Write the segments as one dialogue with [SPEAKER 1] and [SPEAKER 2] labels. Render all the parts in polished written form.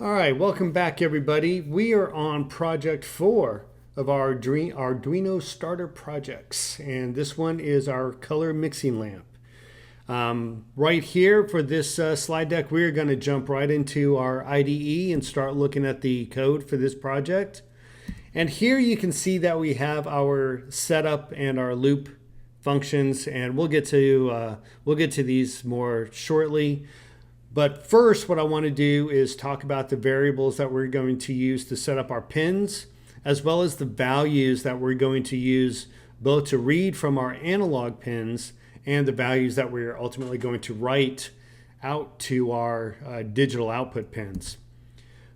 [SPEAKER 1] All right, welcome back everybody. We are on project 4 of our Arduino starter projects, and this one is our color mixing lamp. Right here for this slide deck, we're going to jump right into our IDE and start looking at the code for this project. And here you can see that we have our setup and our loop functions, and we'll get to these more shortly. But first, what I want to do is talk about the variables that we're going to use to set up our pins, as well as the values that we're going to use both to read from our analog pins and the values that we're ultimately going to write out to our digital output pins.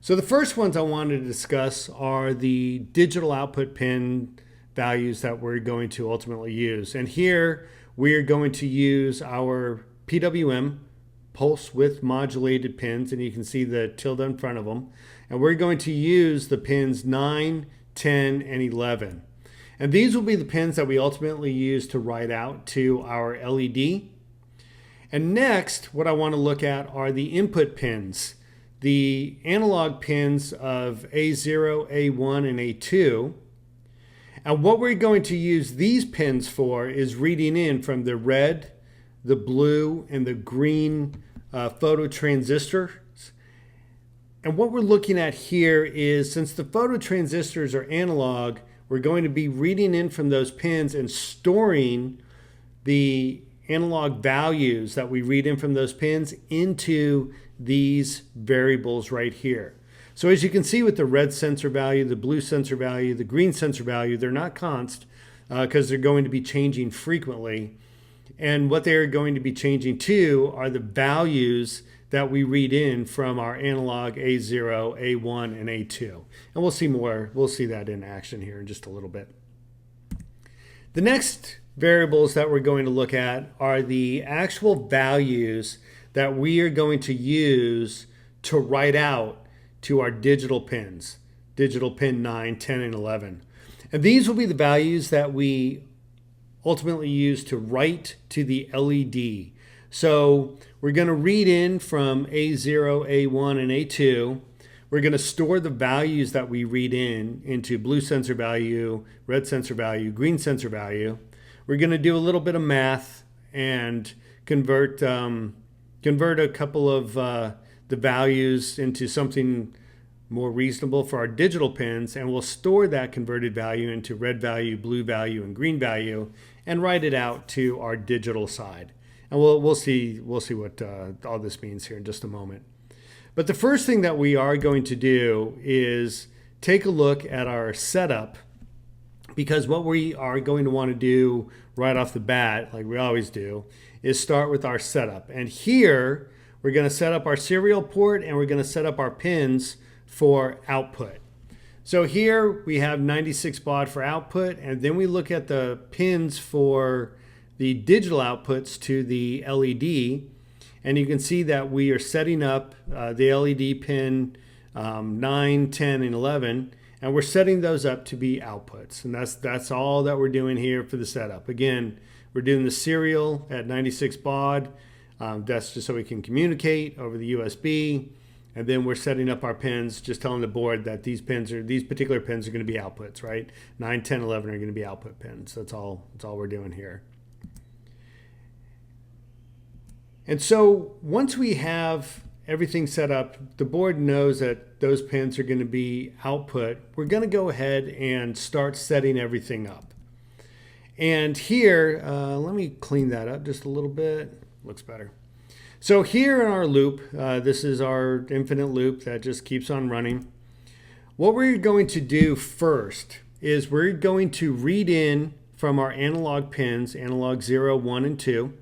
[SPEAKER 1] So the first ones I wanted to discuss are the digital output pin values that we're going to ultimately use. And here we're going to use our PWM, Pulse Width Modulated pins, and you can see the tilde in front of them. And we're going to use the pins 9, 10, and 11. And these will be the pins that we ultimately use to write out to our LED. And next, what I want to look at are the input pins, the analog pins of A0, A1, and A2. And what we're going to use these pins for is reading in from the red, the blue, and the green phototransistors. And what we're looking at here is, since the phototransistors are analog, we're going to be reading in from those pins and storing the analog values that we read in from those pins into these variables right here. So as you can see with the red sensor value, the blue sensor value, the green sensor value, they're not const because they're going to be changing frequently. And what they're going to be changing to are the values that we read in from our analog A0, A1, and A2. And we'll see more. We'll see that in action here in just a little bit. The next variables that we're going to look at are the actual values that we are going to use to write out to our digital pins, digital pin 9, 10, and 11. And these will be the values that we ultimately use to write to the LED. So we're going to read in from A0, A1, and A2. We're going to store the values that we read in into blue sensor value, red sensor value, green sensor value. We're going to do a little bit of math and convert a couple of the values into something more reasonable for our digital pins, and we'll store that converted value into red value, blue value, and green value, and write it out to our digital side. And we'll see what all this means here in just a moment. But the first thing that we are going to do is take a look at our setup, because what we are going to want to do right off the bat, like we always do, is start with our setup. And here we're going to set up our serial port, and we're going to set up our pins for output. So here we have 96 baud for output, and then we look at the pins for the digital outputs to the LED, and you can see that we are setting up the LED pin 9, 10, and 11, and we're setting those up to be outputs. And that's all that we're doing here for the setup. Again, we're doing the serial at 96 baud. That's just so we can communicate over the USB. And then we're setting up our pins, just telling the board that these particular pins are going to be outputs, right? 9, 10, 11 are going to be output pins. That's all we're doing here. And so once we have everything set up, the board knows that those pins are going to be output. We're going to go ahead and start setting everything up. And here, let me clean that up just a little bit. Looks better. So here in our loop, this is our infinite loop that just keeps on running. What we're going to do first is we're going to read in from our analog pins, analog 0, 1, and 2.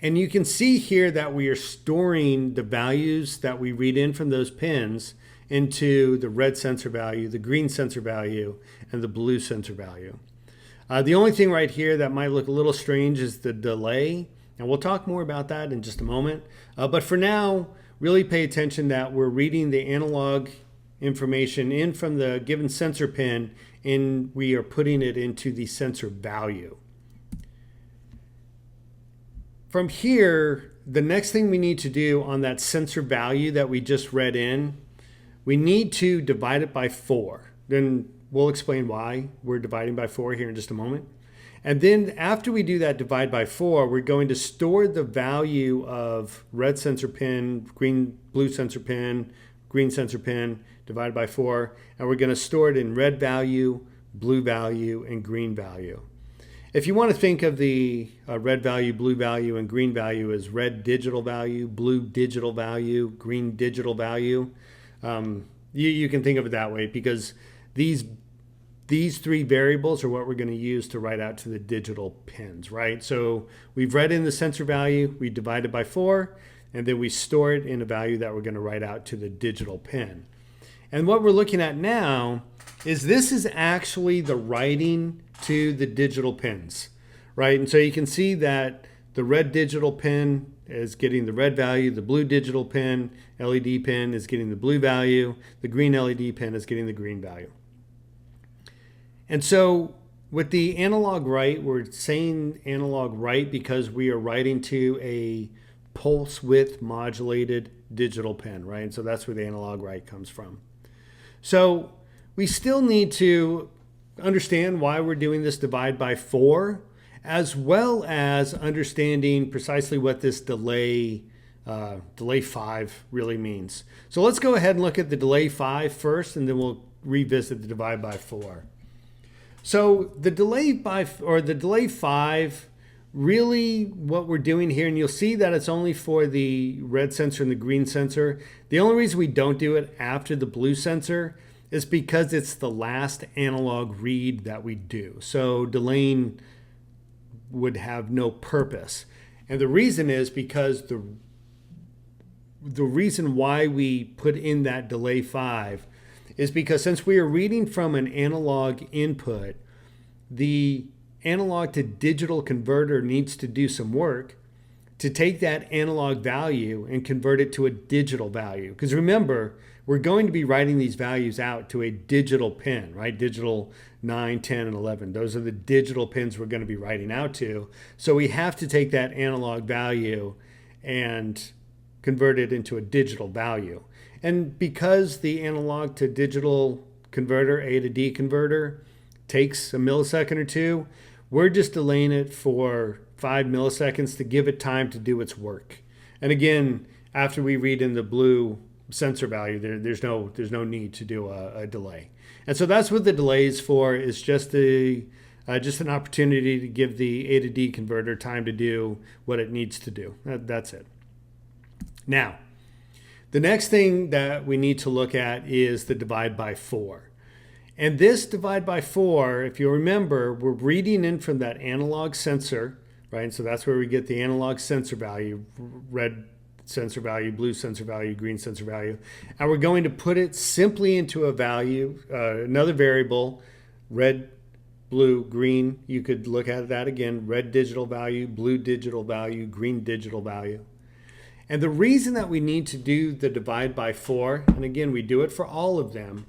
[SPEAKER 1] And you can see here that we are storing the values that we read in from those pins into the red sensor value, the green sensor value, and the blue sensor value. The only thing right here that might look a little strange is the delay. And we'll talk more about that in just a moment. But for now, really pay attention that we're reading the analog information in from the given sensor pin, and we are putting it into the sensor value. From here, the next thing we need to do on that sensor value that we just read in, we need to divide it by 4. Then we'll explain why we're dividing by 4 here in just a moment. And then after we do that divide by 4, we're going to store the value of red sensor pin, blue sensor pin, green sensor pin divided by 4, and we're going to store it in red value, blue value, and green value. If you want to think of the red value, blue value, and green value as red digital value, blue digital value, green digital value, you can think of it that way, because these 3 variables are what we're going to use to write out to the digital pins, right? So we've read in the sensor value, we divide it by 4, and then we store it in a value that we're going to write out to the digital pin. And what we're looking at now is this is actually the writing to the digital pins, right? And so you can see that the red digital pin is getting the red value, the blue digital pin, LED pin is getting the blue value, the green LED pin is getting the green value. And so with the analog write, we're saying analog write because we are writing to a pulse width modulated digital pin, right? And so that's where the analog write comes from. So we still need to understand why we're doing this divide by 4, as well as understanding precisely what this delay 5 really means. So let's go ahead and look at the delay 5 first, and then we'll revisit the divide by 4. So the delay 5, really what we're doing here, and you'll see that it's only for the red sensor and the green sensor. The only reason we don't do it after the blue sensor is because it's the last analog read that we do. So delaying would have no purpose. And the reason is because the reason why we put in that delay 5 is because since we are reading from an analog input, the analog to digital converter needs to do some work to take that analog value and convert it to a digital value. Because remember, we're going to be writing these values out to a digital pin, right? Digital 9, 10, and 11. Those are the digital pins we're going to be writing out to. So we have to take that analog value and convert it into a digital value. And because the analog to digital converter, A to D converter, takes a millisecond or 2, we're just delaying it for 5 milliseconds to give it time to do its work. And again, after we read in the blue sensor value, there's no need to do a delay. And so that's what the delay is for. It's just an opportunity to give the A to D converter time to do what it needs to do. That's it. Now, the next thing that we need to look at is the divide by 4. And this divide by 4, if you remember, we're reading in from that analog sensor, right? And so that's where we get the analog sensor value, red sensor value, blue sensor value, green sensor value. And we're going to put it simply into a value, another variable, red, blue, green. You could look at that again, red digital value, blue digital value, green digital value. And the reason that we need to do the divide by 4, and again, we do it for all of them,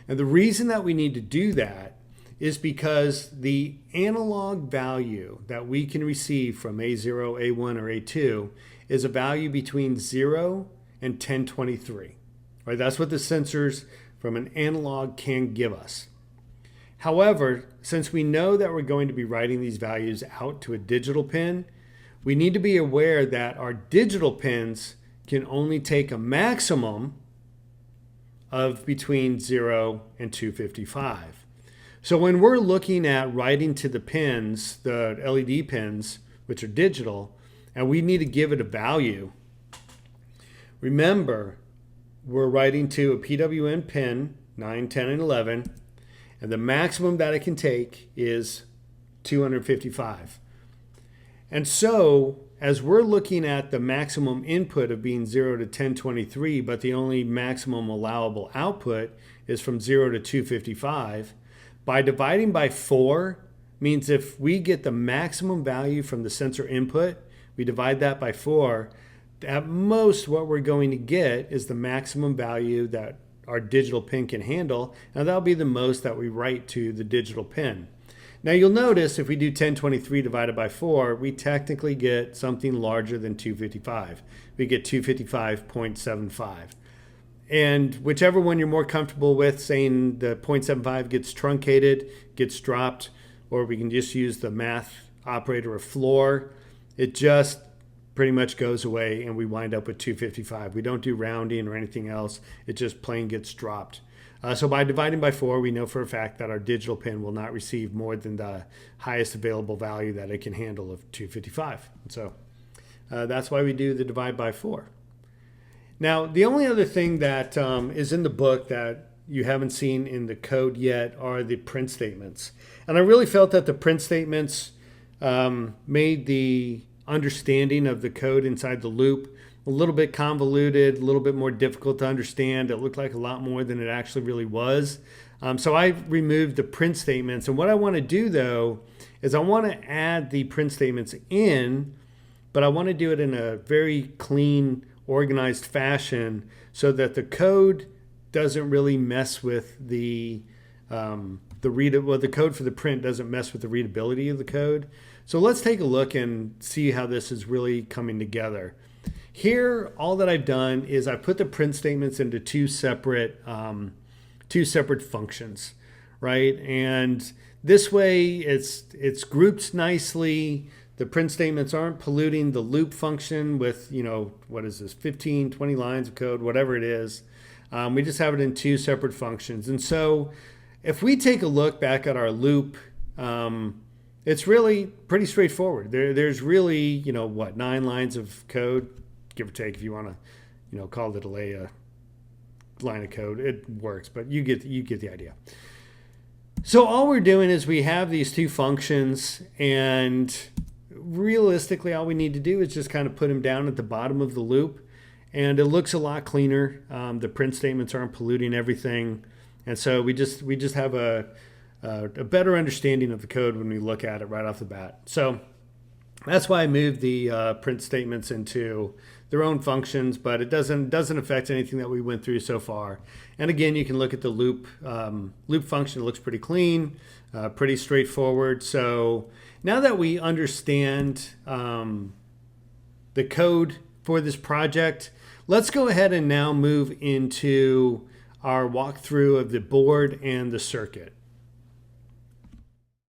[SPEAKER 1] and the reason that we need to do that is because the analog value that we can receive from A0, A1, or A2 is a value between 0 and 1023. Right? That's what the sensors from an analog can give us. However, since we know that we're going to be writing these values out to a digital pin, we need to be aware that our digital pins can only take a maximum of between 0 and 255. So when we're looking at writing to the pins, the LED pins, which are digital, and we need to give it a value, remember, we're writing to a PWM pin, 9, 10, and 11, and the maximum that it can take is 255. And so, as we're looking at the maximum input of being 0 to 1023, but the only maximum allowable output is from 0 to 255, by dividing by 4 means if we get the maximum value from the sensor input, we divide that by 4, at most what we're going to get is the maximum value that our digital pin can handle, and that'll be the most that we write to the digital pin. Now you'll notice if we do 1023 divided by 4, we technically get something larger than 255. We get 255.75. And whichever one you're more comfortable with, saying the 0.75 gets truncated, gets dropped, or we can just use the math operator of floor, it just pretty much goes away and we wind up with 255. We don't do rounding or anything else. It just plain gets dropped. So by dividing by 4, we know for a fact that our digital pin will not receive more than the highest available value that it can handle of 255. So that's why we do the divide by 4. Now, the only other thing that is in the book that you haven't seen in the code yet are the print statements. And I really felt that the print statements made the understanding of the code inside the loop a little bit convoluted, a little bit more difficult to understand. It looked like a lot more than it actually really was. So I removed the print statements. And what I want to do, though, is I want to add the print statements in, but I want to do it in a very clean, organized fashion so that the code doesn't really mess with the code for the print doesn't mess with the readability of the code. So let's take a look and see how this is really coming together. Here, all that I've done is I put the print statements into two separate functions, right? And this way it's grouped nicely. The print statements aren't polluting the loop function with, what is this, 15, 20 lines of code, whatever it is. We just have it in two separate functions. And so if we take a look back at our loop, it's really pretty straightforward. There's really, 9 lines of code, give or take, if you want to, call the delay a line of code. It works, but you get the idea. So all we're doing is we have these two functions, and realistically, all we need to do is just kind of put them down at the bottom of the loop, and it looks a lot cleaner. The print statements aren't polluting everything, and so we just have a better understanding of the code when we look at it right off the bat. So that's why I moved the print statements into their own functions, but it doesn't affect anything that we went through so far. And again, you can look at the loop function. It looks pretty clean, pretty straightforward. So now that we understand the code for this project, let's go ahead and now move into our walkthrough of the board and the circuit.